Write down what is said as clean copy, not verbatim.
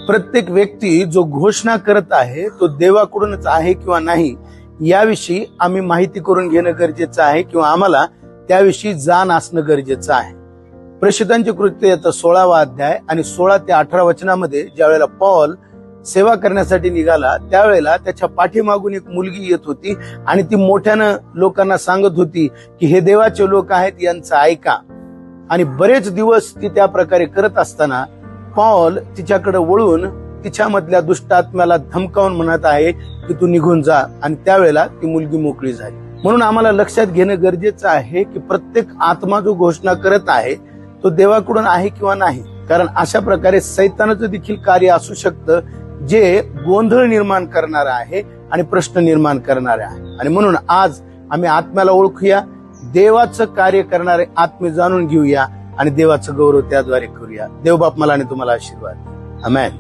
प्रत्येक व्यक्ती जो घोषणा करत आहे तो देवाकडूनच आहे किंवा नाही याविषयी आम्ही माहिती करून घेणं गरजेचं आहे किंवा आम्हाला त्याविषयी जाण असणं गरजेचं आहे. प्रेषितांची कृत्य 16वा अध्याय आणि 16 ते 18 वचनामध्ये ज्या वेळेला पौल सेवा करण्यासाठी निघाला त्यावेळेला त्याच्या पाठीमागून एक मुलगी येत होती आणि ती मोठ्यानं लोकांना सांगत होती की हे देवाचे लोक आहेत, यांचं ऐका. आणि बरेच दिवस ती त्या प्रकारे करत असताना पौल तिच्याकडे वळून तिच्यामधल्या दुष्ट आत्म्याला धमकावून म्हणत आहे की तू निघून जा, आणि त्यावेळेला ती मुलगी मोकळी झाली. म्हणून आम्हाला लक्षात घेणं गरजेचं आहे की प्रत्येक आत्मा जो घोषणा करत आहे तो देवाकडून आहे किंवा नाही. कारण अशा प्रकारे सैतानाचं देखील कार्य असू शकतं जे गोंधळ निर्माण करणार आहे आणि प्रश्न निर्माण करणार आहे. आणि म्हणून आज आम्ही आत्म्याला ओळखूया, देवाचं कार्य करणारे आत्मे जाणून घेऊया आणि देवाचं गौरव त्याद्वारे करूया. देवबाप मला आणि तुम्हाला आशीर्वाद. आमेन.